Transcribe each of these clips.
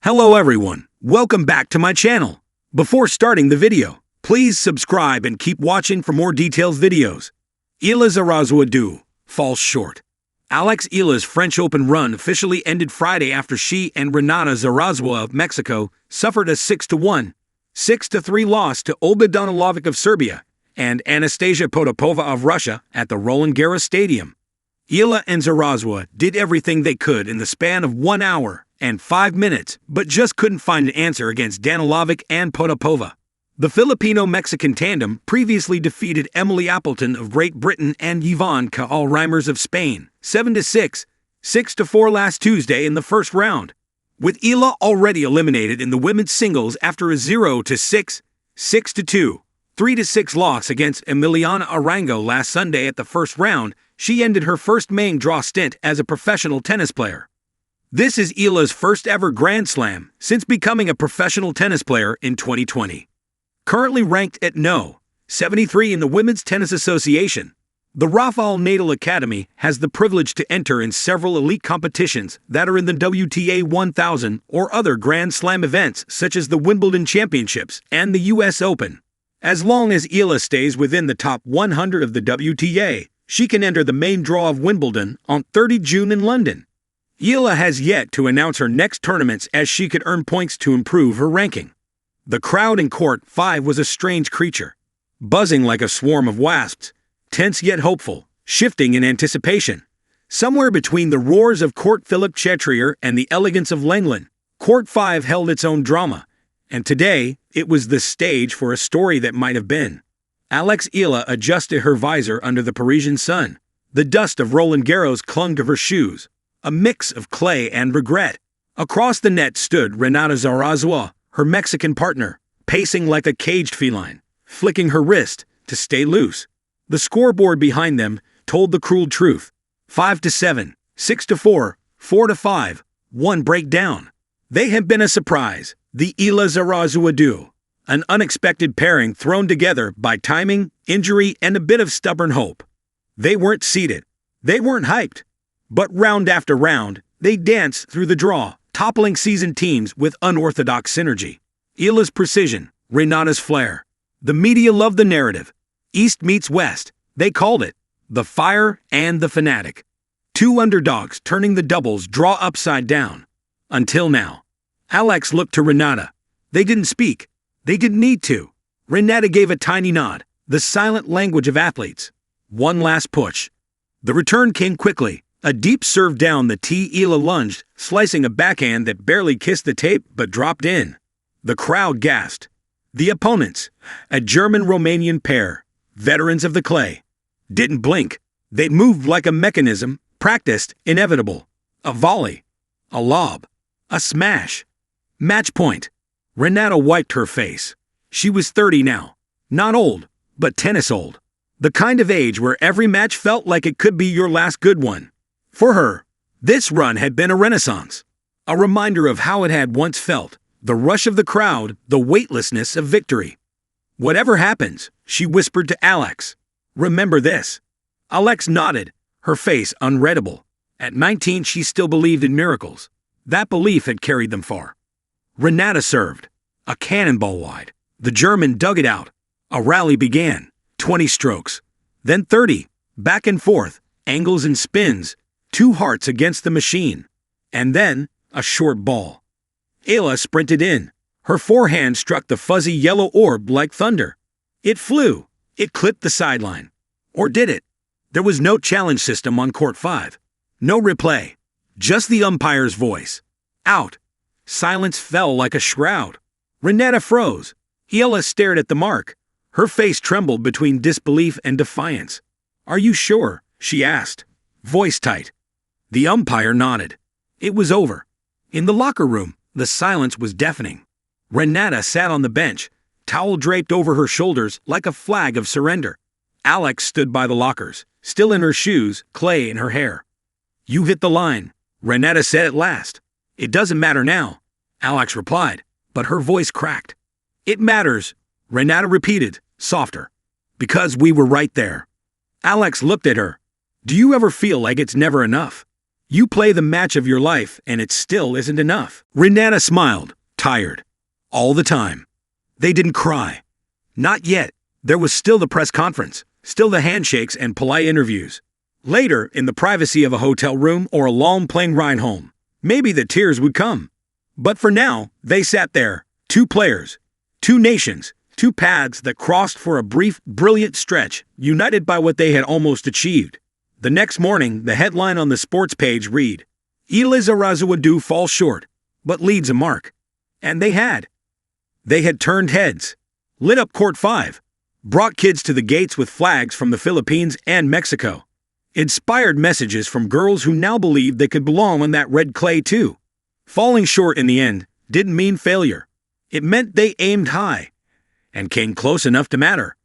Hello everyone, welcome back to my channel. Before starting the video, please subscribe and keep watching for more detailed videos. Eala Zarazua falls short. Eala's French Open run officially ended Friday after she and Renata Zarazua of Mexico suffered a 6-1, 6-3 loss to Olga Danilović of Serbia and Anastasia Potapova of Russia at the Roland Garros Stadium. Eala and Zarazua did everything they could in the span of 1 hour and 5 minutes, but just couldn't find an answer against Danilović and Potapova. The Filipino-Mexican tandem previously defeated Emily Appleton of Great Britain and Yvonne Caal-Reimers of Spain 7-6, 6-4 last Tuesday in the first round, with Eala already eliminated in the women's singles after a 0-6, 6-2, 3-6 loss against Emiliana Arango last Sunday at the first round. She ended her first main draw stint as a professional tennis player. This is Eala's first ever Grand Slam since becoming a professional tennis player in 2020. Currently ranked at No. 73 in the Women's Tennis Association, the Rafael Nadal Academy has the privilege to enter in several elite competitions that are in the WTA 1000 or other Grand Slam events such as the Wimbledon Championships and the US Open. As long as Eala stays within the top 100 of the WTA, she can enter the main draw of Wimbledon on 30 June in London. Eala has yet to announce her next tournaments as she could earn points to improve her ranking. The crowd in Court 5 was a strange creature, buzzing like a swarm of wasps, tense yet hopeful, shifting in anticipation. Somewhere between the roars of Court Philip Chatrier and the elegance of Lenglen, Court 5 held its own drama, and today it was the stage for a story that might have been. Eala adjusted her visor under the Parisian sun. The dust of Roland Garros clung to her shoes, a mix of clay and regret. Across the net stood Renata Zarazua, her Mexican partner, pacing like a caged feline, flicking her wrist to stay loose. The scoreboard behind them told the cruel truth. 5-7, 6-4, 4-5, 1 breakdown. They had been a surprise, the Eala Zarazua duo. An unexpected pairing thrown together by timing, injury, and a bit of stubborn hope. They weren't seeded. They weren't hyped. But round after round, they danced through the draw, toppling seasoned teams with unorthodox synergy. Eala's precision, Renata's flair. The media loved the narrative. East meets West. They called it the fire and the fanatic. Two underdogs turning the doubles draw upside down. Until now. Alex looked to Renata. They didn't speak. They didn't need to. Renata gave a tiny nod, the silent language of athletes. One last push. The return came quickly. A deep serve down the tee. Eala lunged, slicing a backhand that barely kissed the tape but dropped in. The crowd gasped. The opponents, a German-Romanian pair, veterans of the clay, didn't blink. They moved like a mechanism, practiced, inevitable. A volley, a lob, a smash. Match point. Renata wiped her face. She was 30 now. Not old, but tennis old. The kind of age where every match felt like it could be your last good one. For her, this run had been a renaissance. A reminder of how it had once felt. The rush of the crowd, the weightlessness of victory. Whatever happens, she whispered to Alex. Remember this. Alex nodded, her face unreadable. At 19 she still believed in miracles. That belief had carried them far. Renata served. A cannonball wide. The German dug it out. A rally began. 20 strokes. Then 30. Back and forth. Angles and spins. Two hearts against the machine. And then, a short ball. Eala sprinted in. Her forehand struck the fuzzy yellow orb like thunder. It flew. It clipped the sideline. Or did it? There was no challenge system on Court 5. No replay. Just the umpire's voice. Out. Silence fell like a shroud. Renata froze. Eala stared at the mark. Her face trembled between disbelief and defiance. Are you sure? She asked. Voice tight. The umpire nodded. It was over. In the locker room, the silence was deafening. Renata sat on the bench, towel draped over her shoulders like a flag of surrender. Alex stood by the lockers, still in her shoes, clay in her hair. You hit the line, Renata said at last. It doesn't matter now, Alex replied, but her voice cracked. It matters, Renata repeated, softer. Because we were right there. Alex looked at her. Do you ever feel like it's never enough? You play the match of your life, and it still isn't enough. Renata smiled, tired. All the time. They didn't cry. Not yet. There was still the press conference, still the handshakes and polite interviews. Later, in the privacy of a hotel room or a long plane ride home, maybe the tears would come. But for now, they sat there, two players, two nations, two paths that crossed for a brief, brilliant stretch, united by what they had almost achieved. The next morning, the headline on the sports page read, Eala Zarazua falls short, but leads a mark. And they had. They had turned heads, lit up Court 5, brought kids to the gates with flags from the Philippines and Mexico, inspired messages from girls who now believed they could belong on that red clay too. Falling short in the end didn't mean failure. It meant they aimed high and came close enough to matter.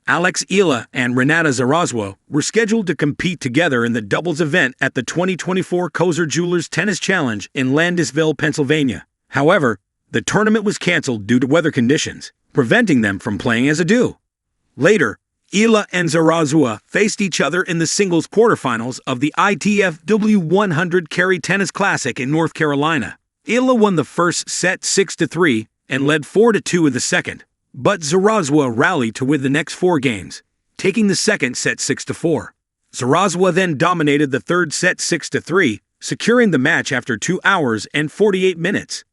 Eala and Renata Zarazua were scheduled to compete together in the doubles event at the 2024 Kozer Jewelers Tennis Challenge in Landisville, Pennsylvania. However, the tournament was canceled due to weather conditions, preventing them from playing as a duo. Later, Eala and Zarazua faced each other in the singles quarterfinals of the ITF W100 Carry Tennis Classic in North Carolina. Eala won the first set 6-3 and led 4-2 in the second, but Zarazua rallied to win the next 4 games, taking the second set 6-4. Zarazua then dominated the third set 6-3, securing the match after 2 hours and 48 minutes.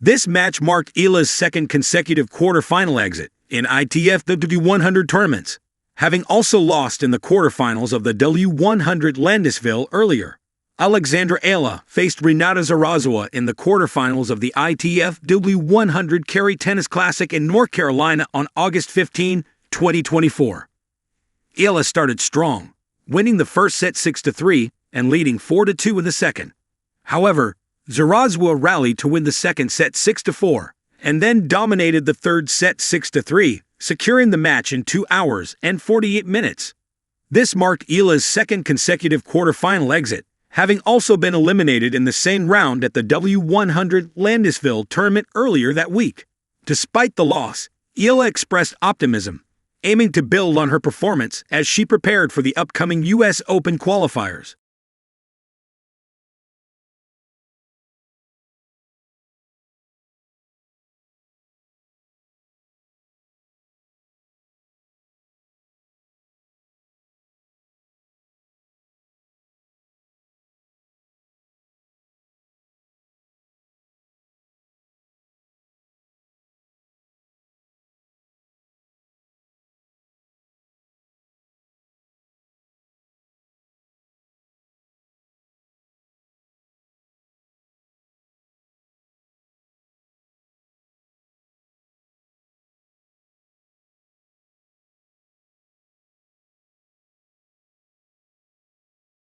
This match marked Eala's second consecutive quarterfinal exit in ITF W100 tournaments, having also lost in the quarterfinals of the W100 Landisville earlier. Alexandra Eala faced Renata Zarazua in the quarterfinals of the ITF W100 Carry Tennis Classic in North Carolina on August 15, 2024. Eala started strong, winning the first set 6-3 and leading 4-2 in the second. However, Zarazua rallied to win the second set 6-4 and then dominated the third set 6-3, securing the match in 2 hours and 48 minutes. This marked Eala's second consecutive quarterfinal exit, having also been eliminated in the same round at the W100 Landisville tournament earlier that week. Despite the loss, Eala expressed optimism, aiming to build on her performance as she prepared for the upcoming U.S. Open qualifiers.